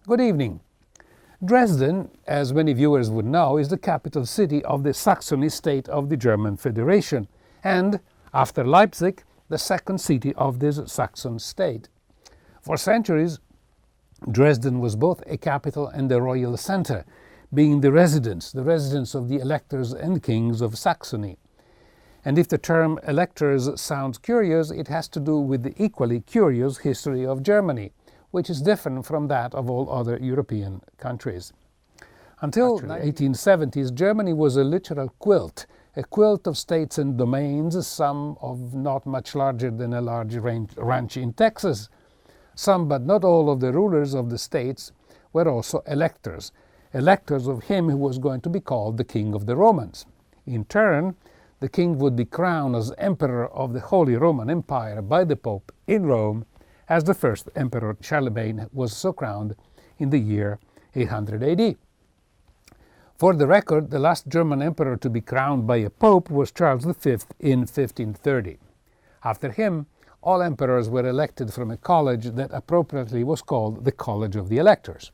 Good evening. Dresden, as many viewers would know, is the capital city of the Saxony state of the German Federation, and, after Leipzig, the second city of this Saxon state. For centuries, Dresden was both a capital and a royal center, being the residence of the electors and kings of Saxony. And if the term electors sounds curious, it has to do with the equally curious history of Germany, which is different from that of all other European countries. Until the 1870s, Germany was a literal quilt, a quilt of states and domains, some of not much larger than a large ranch in Texas. Some, but not all, of the rulers of the states were also electors, electors of him who was going to be called the King of the Romans. In turn, the king would be crowned as Emperor of the Holy Roman Empire by the Pope in Rome, as the first Emperor Charlemagne was so crowned in the year 800 AD. For the record, the last German emperor to be crowned by a pope was Charles V in 1530. After him, all emperors were elected from a college that appropriately was called the College of the Electors.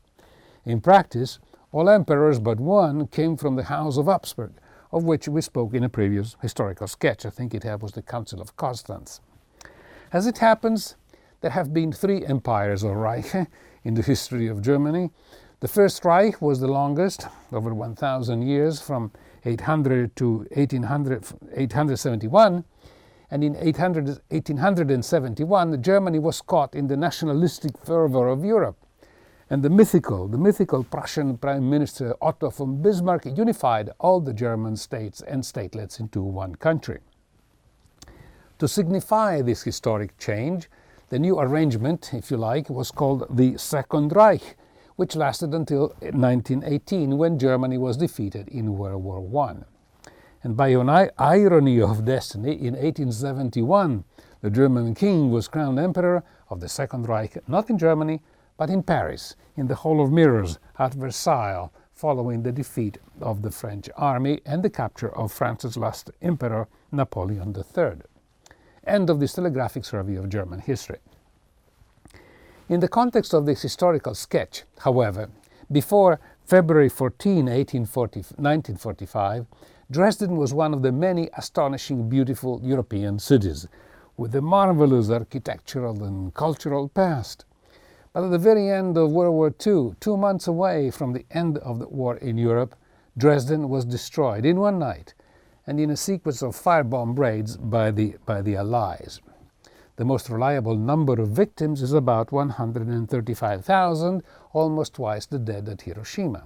In practice, all emperors but one came from the House of Habsburg, of which we spoke in a previous historical sketch. I think it was the Council of Constance. As it happens, there have been three empires or Reich in the history of Germany. The First Reich was the longest, over 1,000 years, from 800 to 871, and in 1871 Germany was caught in the nationalistic fervor of Europe, and the mythical Prussian Prime Minister Otto von Bismarck unified all the German states and statelets into one country. To signify this historic change, the new arrangement, if you like, was called the Second Reich, which lasted until 1918, when Germany was defeated in World War I. And by an irony of destiny, in 1871, the German king was crowned emperor of the Second Reich, not in Germany, but in Paris, in the Hall of Mirrors at Versailles, following the defeat of the French army and the capture of France's last emperor, Napoleon III. End of this telegraphic survey of German history. In the context of this historical sketch, however, before February 14, 1945, Dresden was one of the many astonishing, beautiful European cities, with a marvelous architectural and cultural past. But at the very end of World War II, 2 months away from the end of the war in Europe, Dresden was destroyed in one night, and in a sequence of firebomb raids by the Allies. The most reliable number of victims is about 135,000, almost twice the dead at Hiroshima.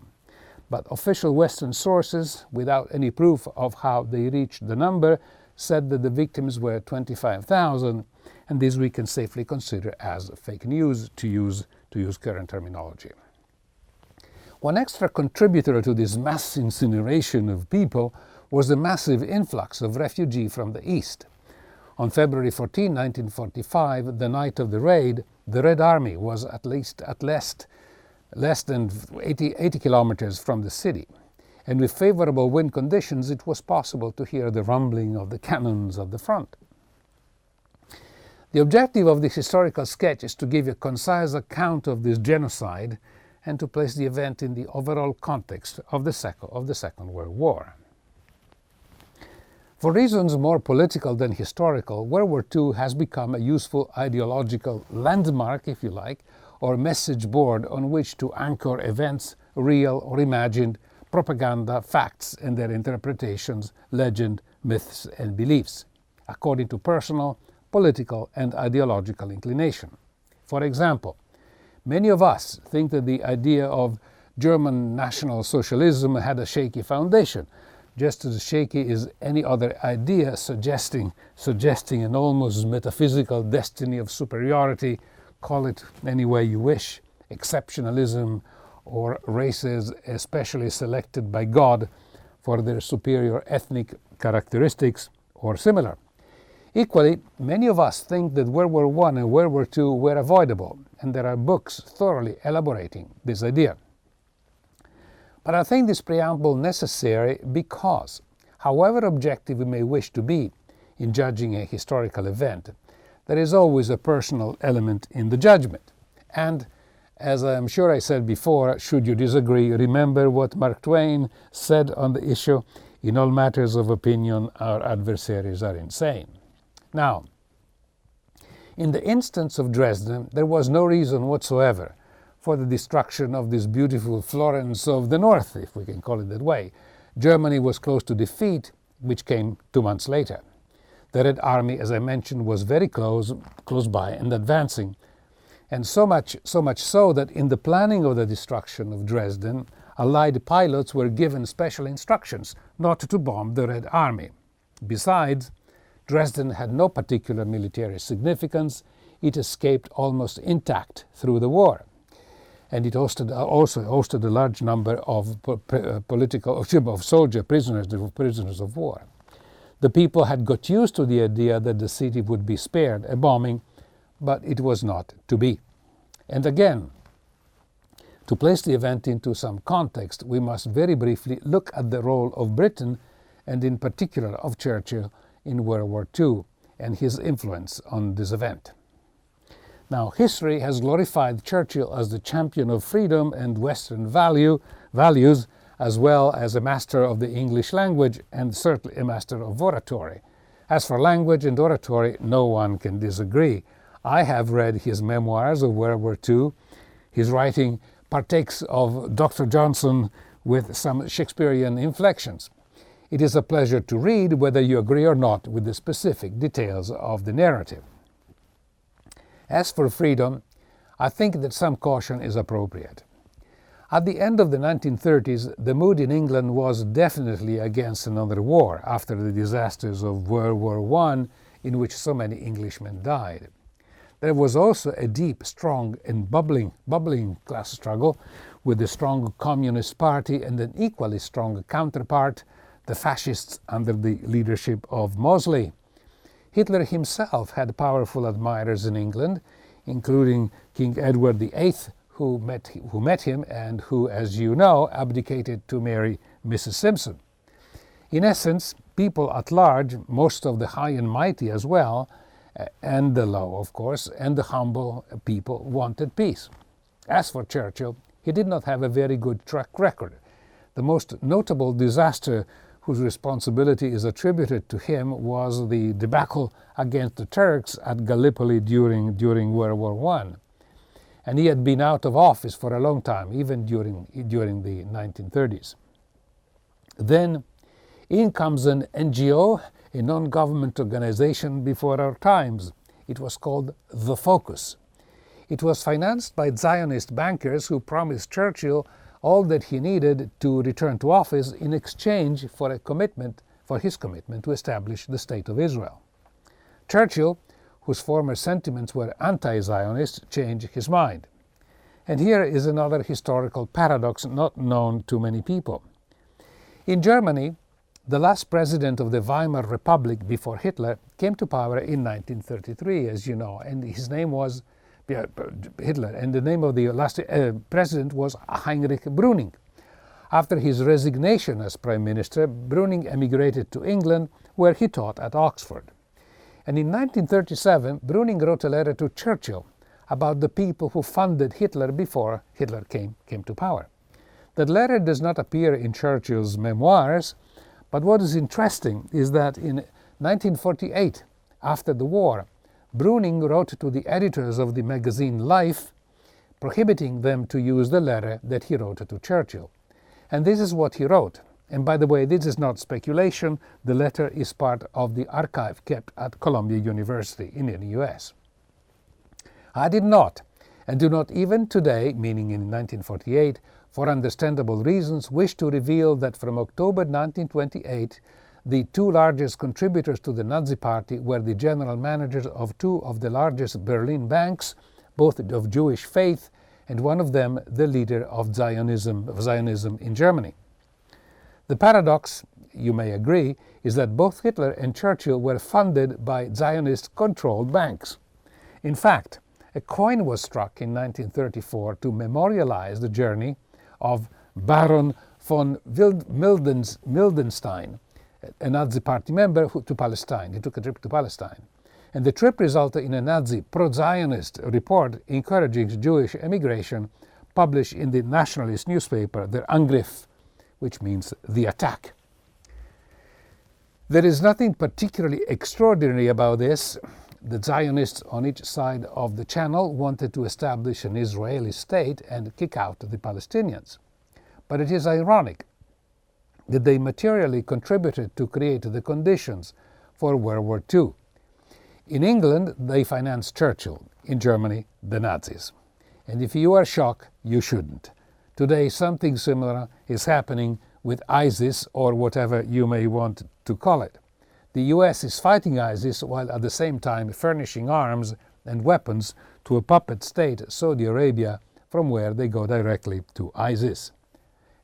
But official Western sources, without any proof of how they reached the number, said that the victims were 25,000, and this we can safely consider as fake news, to use current terminology. One extra contributor to this mass incineration of people was the massive influx of refugees from the East. On February 14, 1945, the night of the raid, the Red Army was at less than 80 kilometers from the city, and with favorable wind conditions it was possible to hear the rumbling of the cannons of the front. The objective of this historical sketch is to give a concise account of this genocide and to place the event in the overall context of the Second World War. For reasons more political than historical, World War II has become a useful ideological landmark, if you like, or message board on which to anchor events, real or imagined, propaganda, facts and their interpretations, legend, myths and beliefs, according to personal, political and ideological inclination. For example, many of us think that the idea of German National Socialism had a shaky foundation, just as shaky as any other idea suggesting an almost metaphysical destiny of superiority, call it any way you wish, exceptionalism, or races especially selected by God for their superior ethnic characteristics, or similar. Equally, many of us think that World War I and World War II were avoidable, and there are books thoroughly elaborating this idea. But I think this preamble necessary because, however objective we may wish to be in judging a historical event, there is always a personal element in the judgment. And As I am sure I said before, should you disagree, remember what Mark Twain said on the issue: in all matters of opinion, our adversaries are insane. Now, in the instance of Dresden, there was no reason whatsoever for the destruction of this beautiful Florence of the North, if we can call it that way. Germany was close to defeat, which came 2 months later. The Red Army, as I mentioned, was very close by and advancing. And so much so that in the planning of the destruction of Dresden, Allied pilots were given special instructions not to bomb the Red Army. Besides, Dresden had no particular military significance. It escaped almost intact through the war. And it also hosted a large number of soldier prisoners of war. The people had got used to the idea that the city would be spared a bombing, but it was not to be. And again, to place the event into some context, we must very briefly look at the role of Britain, and in particular of Churchill, in World War II and his influence on this event. Now, history has glorified Churchill as the champion of freedom and Western values, as well as a master of the English language and certainly a master of oratory. As for language and oratory, no one can disagree. I have read his memoirs of World War II. His writing partakes of Dr. Johnson with some Shakespearean inflections. It is a pleasure to read, whether you agree or not with the specific details of the narrative. As for freedom, I think that some caution is appropriate. At the end of the 1930s, the mood in England was definitely against another war after the disasters of World War I, in which so many Englishmen died. There was also a deep, strong and bubbling class struggle with the strong Communist Party and an equally strong counterpart, the fascists under the leadership of Mosley. Hitler himself had powerful admirers in England, including King Edward VIII, who met him and who, as you know, abdicated to marry Mrs. Simpson. In essence, people at large, most of the high and mighty as well, and the low, of course, and the humble people wanted peace. As for Churchill, he did not have a very good track record. The most notable disaster whose responsibility is attributed to him was the debacle against the Turks at Gallipoli during World War I. And he had been out of office for a long time, even during the 1930s. Then in comes an NGO, a non-government organization before our times. It was called The Focus. It was financed by Zionist bankers who promised Churchill all that he needed to return to office in exchange for his commitment to establish the State of Israel. Churchill, whose former sentiments were anti-Zionist, changed his mind. And here is another historical paradox not known to many people. In Germany, the last president of the Weimar Republic before Hitler came to power in 1933, as you know, and his name was Hitler, and the name of the last president was Heinrich Brüning. After his resignation as prime minister, Brüning emigrated to England, where he taught at Oxford. And in 1937, Brüning wrote a letter to Churchill about the people who funded Hitler before Hitler came to power. That letter does not appear in Churchill's memoirs, but what is interesting is that in 1948, after the war, Brüning wrote to the editors of the magazine Life, prohibiting them to use the letter that he wrote to Churchill. And this is what he wrote. And by the way, this is not speculation. The letter is part of the archive kept at Columbia University in the US. I did not, and do not even today, meaning in 1948, for understandable reasons, wish to reveal that from October 1928, the two largest contributors to the Nazi Party were the general managers of two of the largest Berlin banks, both of Jewish faith, and one of them the leader of Zionism in Germany. The paradox, you may agree, is that both Hitler and Churchill were funded by Zionist-controlled banks. In fact, a coin was struck in 1934 to memorialize the journey of Baron von Mildenstein, a Nazi Party member, to Palestine. He took a trip to Palestine. And the trip resulted in a Nazi pro-Zionist report encouraging Jewish emigration, published in the nationalist newspaper Der Angriff, which means the attack. There is nothing particularly extraordinary about this. The Zionists on each side of the channel wanted to establish an Israeli state and kick out the Palestinians. But it is ironic that they materially contributed to create the conditions for World War II. In England, they financed Churchill. In Germany, the Nazis. And if you are shocked, you shouldn't. Today, something similar is happening with ISIS, or whatever you may want to call it. The US is fighting ISIS while at the same time furnishing arms and weapons to a puppet state, Saudi Arabia, from where they go directly to ISIS.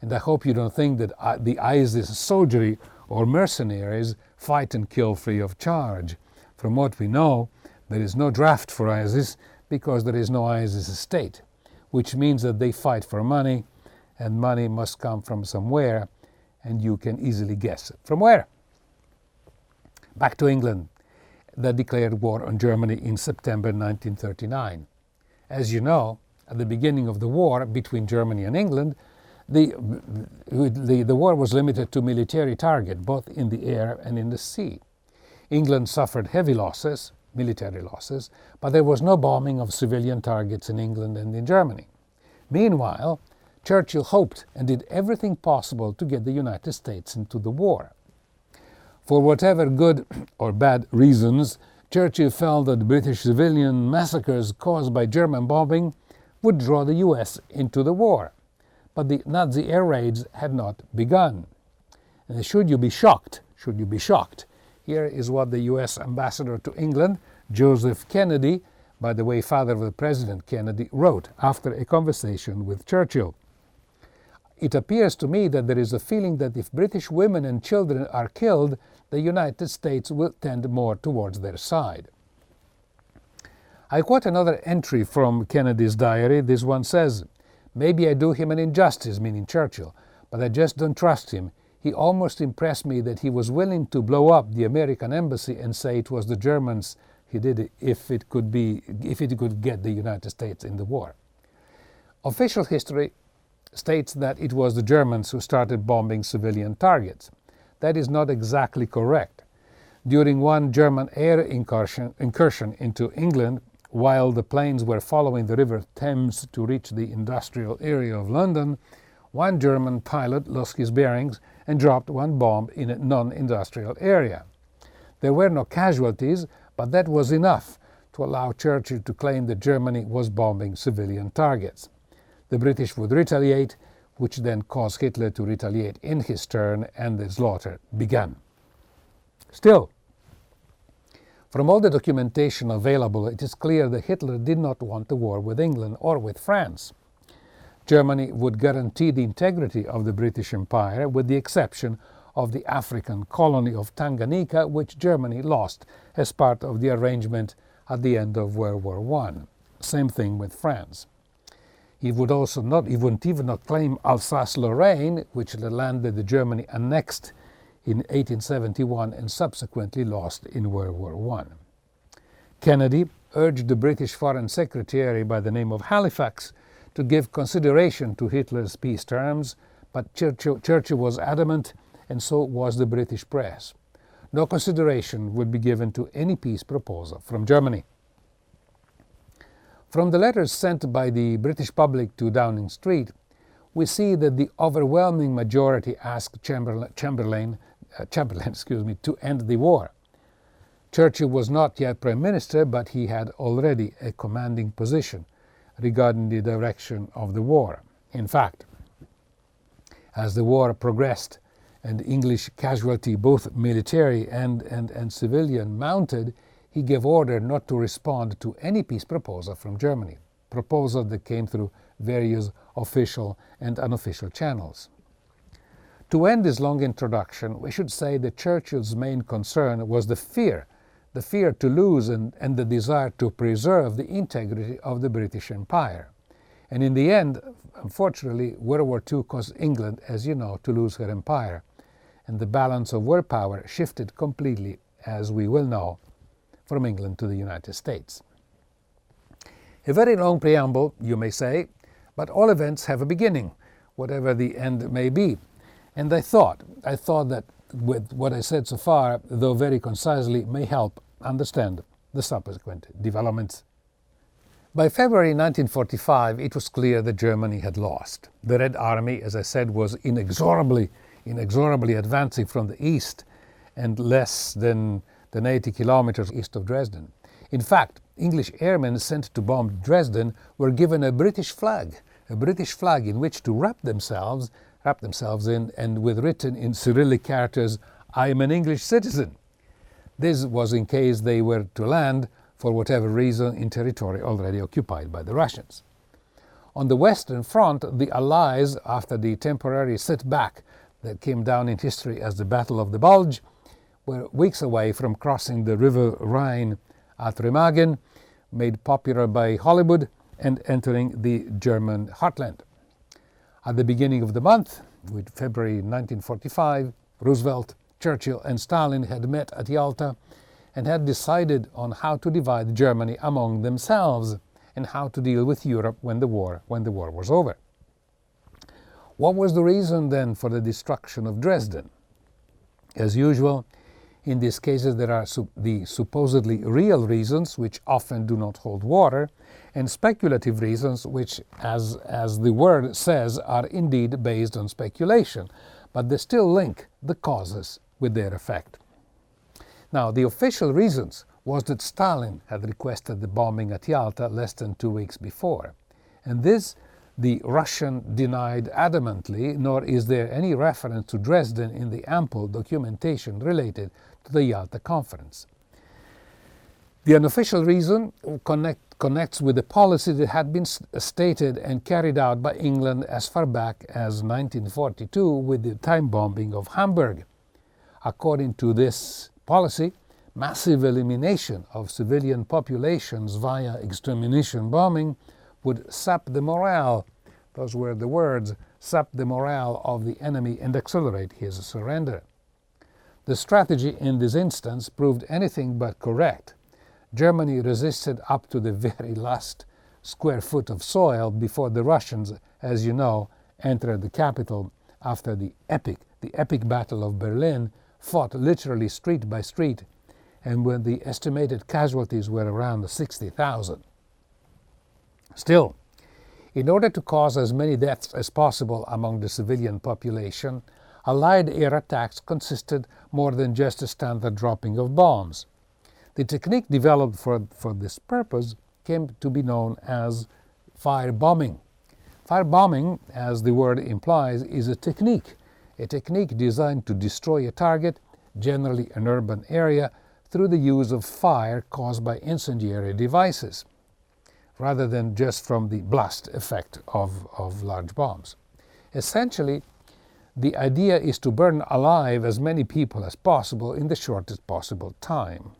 And I hope you don't think that the ISIS soldiery or mercenaries fight and kill free of charge. From what we know, there is no draft for ISIS because there is no ISIS state, which means that they fight for money, and money must come from somewhere, and you can easily guess from where. Back to England, that declared war on Germany in September 1939. As you know, at the beginning of the war between Germany and England, the war was limited to military targets, both in the air and in the sea. England suffered heavy losses, military losses, but there was no bombing of civilian targets in England and in Germany. Meanwhile, Churchill hoped and did everything possible to get the United States into the war. For whatever good or bad reasons, Churchill felt that British civilian massacres caused by German bombing would draw the US into the war. But the Nazi air raids had not begun. And should you be shocked, here is what the US ambassador to England, Joseph Kennedy, by the way, father of President Kennedy, wrote after a conversation with Churchill. It appears to me that there is a feeling that if British women and children are killed, the United States will tend more towards their side. I quote another entry from Kennedy's diary. This one says, "Maybe I do him an injustice," meaning Churchill, "but I just don't trust him. He almost impressed me that he was willing to blow up the American embassy and say it was the Germans he did it if it could get the United States in the war." Official history states that it was the Germans who started bombing civilian targets. That is not exactly correct. During one German air incursion into England, while the planes were following the River Thames to reach the industrial area of London, one German pilot lost his bearings and dropped one bomb in a non-industrial area. There were no casualties, but that was enough to allow Churchill to claim that Germany was bombing civilian targets. The British would retaliate, which then caused Hitler to retaliate in his turn, and the slaughter began. Still, from all the documentation available, it is clear that Hitler did not want a war with England or with France. Germany would guarantee the integrity of the British Empire, with the exception of the African colony of Tanganyika, which Germany lost as part of the arrangement at the end of World War I. Same thing with France. He wouldn't even claim Alsace-Lorraine, which the land that Germany annexed in 1871 and subsequently lost in World War I. Kennedy urged the British Foreign Secretary by the name of Halifax to give consideration to Hitler's peace terms, but Churchill was adamant, and so was the British press. No consideration would be given to any peace proposal from Germany. From the letters sent by the British public to Downing Street, we see that the overwhelming majority asked Chamberlain to end the war. Churchill was not yet Prime Minister, but he had already a commanding position regarding the direction of the war. In fact, as the war progressed and English casualty, both military and civilian, mounted, he gave order not to respond to any peace proposal from Germany, proposals that came through various official and unofficial channels. To end this long introduction, we should say that Churchill's main concern was the fear to lose and the desire to preserve the integrity of the British Empire. And in the end, unfortunately, World War II caused England, as you know, to lose her empire, and the balance of world power shifted completely, as we will know, from England to the United States. A very long preamble, you may say, but all events have a beginning, whatever the end may be. And I thought that with what I said so far, though very concisely, may help understand the subsequent developments. By February 1945, it was clear that Germany had lost. The Red Army, as I said, was inexorably advancing from the east and less than 80 kilometers east of Dresden. In fact, English airmen sent to bomb Dresden were given a British flag in which to wrap themselves in, and with written in Cyrillic characters, "I am an English citizen." This was in case they were to land, for whatever reason, in territory already occupied by the Russians. On the Western Front, the Allies, after the temporary setback that came down in history as the Battle of the Bulge, were weeks away from crossing the River Rhine at Remagen, made popular by Hollywood, and entering the German heartland. At the beginning of the month, with February 1945, Roosevelt, Churchill and Stalin had met at Yalta and had decided on how to divide Germany among themselves and how to deal with Europe when the war was over. What was the reason then for the destruction of Dresden? As usual, in these cases there are the supposedly real reasons, which often do not hold water, and speculative reasons which, as the word says, are indeed based on speculation, but they still link the causes with their effect. Now, the official reasons was that Stalin had requested the bombing at Yalta less than 2 weeks before, and this the Russian denied adamantly, nor is there any reference to Dresden in the ample documentation related to the Yalta Conference. The unofficial reason connects with the policy that had been stated and carried out by England as far back as 1942 with the time bombing of Hamburg. According to this policy, massive elimination of civilian populations via extermination bombing would sap the morale, those were the words, sap the morale of the enemy and accelerate his surrender. The strategy in this instance proved anything but correct. Germany resisted up to the very last square foot of soil before the Russians, as you know, entered the capital after the epic Battle of Berlin, fought literally street by street, and when the estimated casualties were around 60,000. Still, in order to cause as many deaths as possible among the civilian population, Allied air attacks consisted more than just a standard dropping of bombs. The technique developed for this purpose came to be known as firebombing. Firebombing, as the word implies, is a technique designed to destroy a target, generally an urban area, through the use of fire caused by incendiary devices, rather than just from the blast effect of large bombs. Essentially, the idea is to burn alive as many people as possible in the shortest possible time.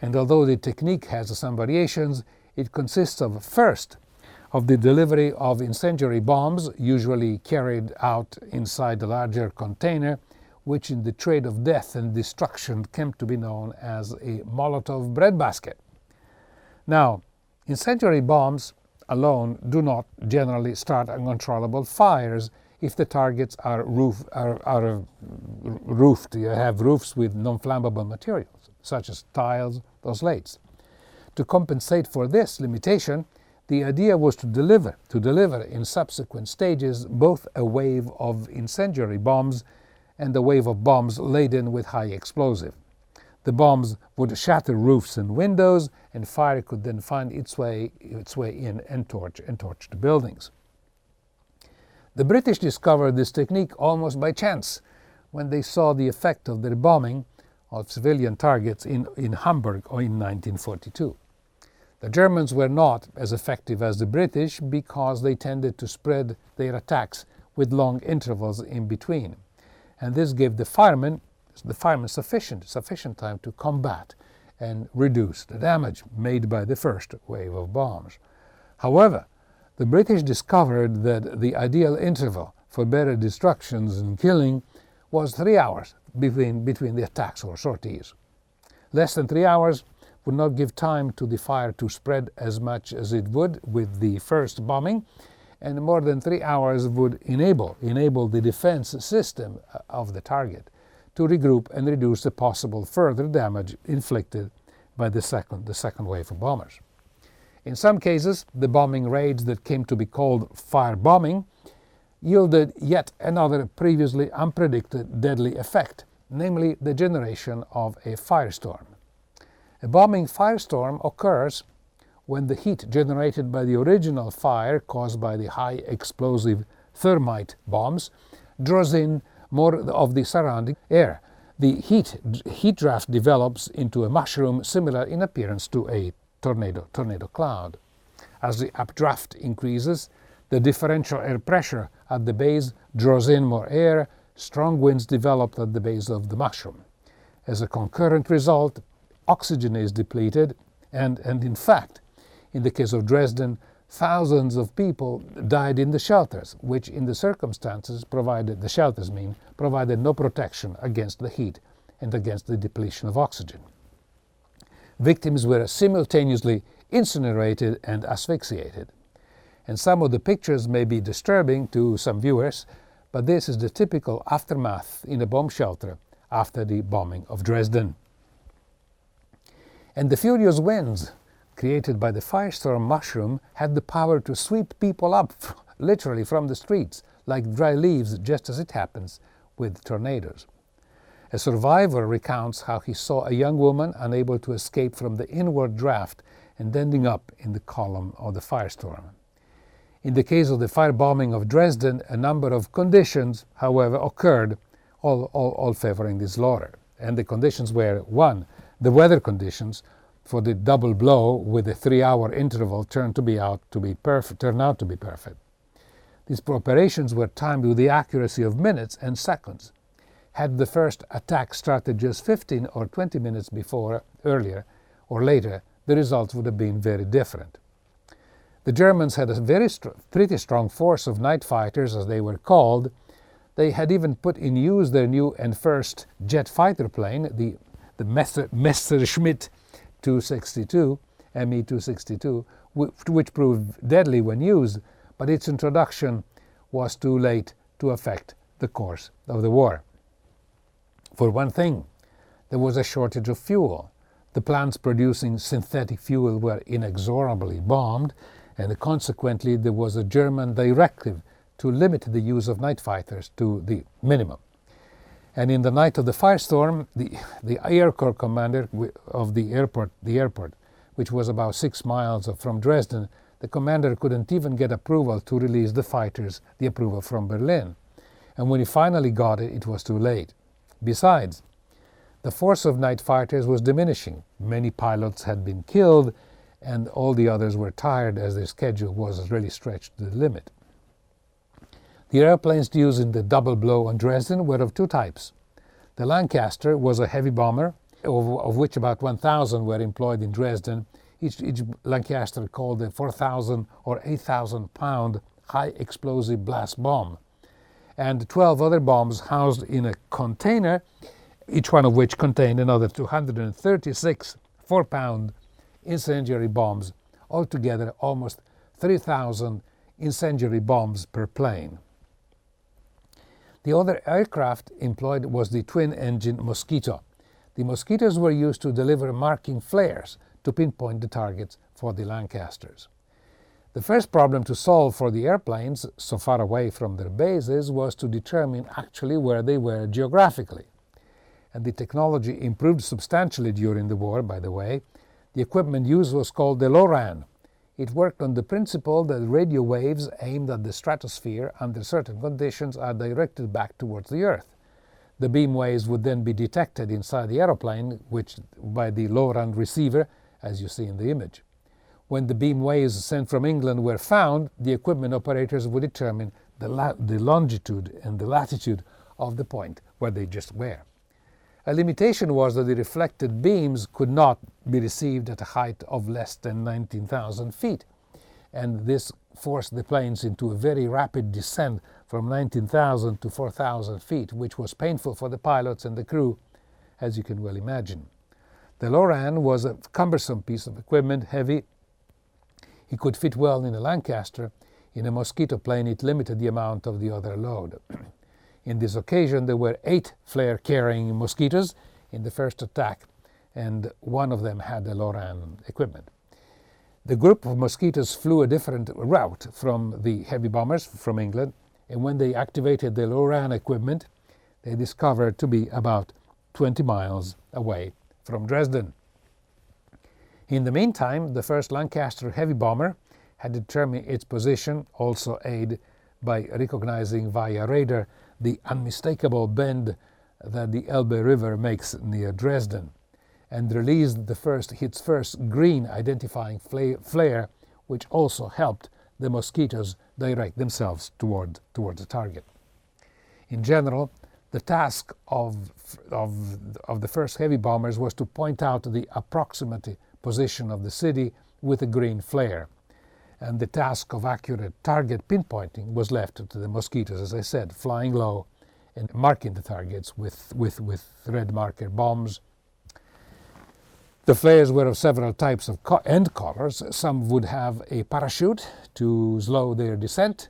And although the technique has some variations, it consists of, first, of the delivery of incendiary bombs, usually carried out inside a larger container, which in the trade of death and destruction came to be known as a Molotov breadbasket. Now, incendiary bombs alone do not generally start uncontrollable fires if the targets are roofed, you have roofs with non-flammable materials, such as tiles or slates. To compensate for this limitation, the idea was to deliver in subsequent stages both a wave of incendiary bombs and a wave of bombs laden with high explosive. The bombs would shatter roofs and windows, and fire could then find its way in and torch the buildings. The British discovered this technique almost by chance when they saw the effect of their bombing of civilian targets in Hamburg in 1942. The Germans were not as effective as the British because they tended to spread their attacks with long intervals in between, and this gave the firemen sufficient time to combat and reduce the damage made by the first wave of bombs. However, the British discovered that the ideal interval for better destructions and killing was 3 hours between the attacks or sorties. Less than 3 hours, would not give time to the fire to spread as much as it would with the first bombing, and more than 3 hours would enable the defense system of the target to regroup and reduce the possible further damage inflicted by the second wave of bombers. In some cases, the bombing raids that came to be called firebombing yielded yet another previously unpredicted deadly effect, namely the generation of a firestorm. A bombing firestorm occurs when the heat generated by the original fire caused by the high explosive thermite bombs draws in more of the surrounding air. The heat draft develops into a mushroom similar in appearance to a tornado cloud. As the updraft increases, the differential air pressure at the base draws in more air. Strong winds develop at the base of the mushroom. As a concurrent result, oxygen is depleted, and in fact, in the case of Dresden, thousands of people died in the shelters, which in the circumstances provided no protection against the heat and against the depletion of oxygen. Victims were simultaneously incinerated and asphyxiated. And some of the pictures may be disturbing to some viewers, but this is the typical aftermath in a bomb shelter after the bombing of Dresden. And the furious winds created by the firestorm mushroom had the power to sweep people up literally from the streets like dry leaves, just as it happens with tornadoes. A survivor recounts how he saw a young woman unable to escape from the inward draft and ending up in the column of the firestorm. In the case of the firebombing of Dresden, a number of conditions, however, occurred, all favoring this slaughter. And the conditions were: 1. The weather conditions for the double blow with a 3-hour interval turned out to be perfect. These preparations were timed with the accuracy of minutes and seconds. Had the first attack started just 15 or 20 minutes earlier or later, the results would have been very different. The Germans had a pretty strong force of night fighters, as they were called. They had even put in use their new and first jet fighter plane, the Messerschmitt 262, Me-262, which proved deadly when used, but its introduction was too late to affect the course of the war. For one thing, there was a shortage of fuel. The plants producing synthetic fuel were inexorably bombed, and consequently there was a German directive to limit the use of night fighters to the minimum. And in the night of the firestorm, the Air Corps commander of the airport, which was about 6 miles from Dresden, the commander couldn't even get approval to release the approval from Berlin. And when he finally got it, it was too late. Besides, the force of night fighters was diminishing. Many pilots had been killed, and all the others were tired as their schedule was really stretched to the limit. The airplanes used in the double blow on Dresden were of 2 types. The Lancaster was a heavy bomber, of which about 1,000 were employed in Dresden. Each Lancaster called a 4,000 or 8,000 pound high explosive blast bomb, and 12 other bombs housed in a container, each one of which contained another 236 4-pound incendiary bombs, altogether almost 3,000 incendiary bombs per plane. The other aircraft employed was the twin-engine Mosquito. The Mosquitoes were used to deliver marking flares to pinpoint the targets for the Lancasters. The first problem to solve for the airplanes, so far away from their bases, was to determine actually where they were geographically. And the technology improved substantially during the war, by the way. The equipment used was called the LORAN. It worked on the principle that radio waves aimed at the stratosphere under certain conditions are directed back towards the Earth. The beam waves would then be detected inside the aeroplane, which by the LORAN receiver, as you see in the image. When the beam waves sent from England were found, the equipment operators would determine the longitude and the latitude of the point where they just were. A limitation was that the reflected beams could not be received at a height of less than 19,000 feet, and this forced the planes into a very rapid descent from 19,000 to 4,000 feet, which was painful for the pilots and the crew, as you can well imagine. The Loran was a cumbersome piece of equipment, heavy. He could fit well in a Lancaster. In a mosquito plane, it limited the amount of the other load. In this occasion, there were 8 flare-carrying mosquitoes in the first attack, and one of them had the Loran equipment. The group of mosquitoes flew a different route from the heavy bombers from England, and when they activated the Loran equipment, they discovered to be about 20 miles away from Dresden. In the meantime, the first Lancaster heavy bomber had determined its position, also aided by recognizing via radar the unmistakable bend that the Elbe River makes near Dresden, and released its first green identifying flare, which also helped the mosquitoes direct themselves toward the target. In general, the task of the first heavy bombers was to point out the approximate position of the city with a green flare, and the task of accurate target pinpointing was left to the mosquitoes, as I said, flying low and marking the targets with red marker bombs. The flares were of several types of and colors. Some would have a parachute to slow their descent,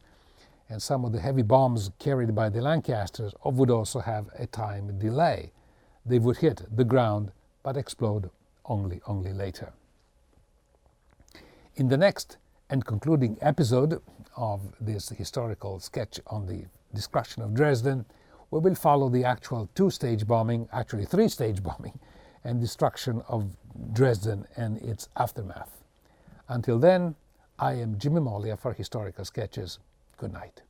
and some of the heavy bombs carried by the Lancasters would also have a time delay. They would hit the ground but explode only later. In the next and concluding episode of this historical sketch on the destruction of Dresden, we will follow the actual 2-stage bombing, actually 3-stage bombing, and destruction of Dresden and its aftermath. Until then, I am Jimmy Moglia for Historical Sketches. Good night.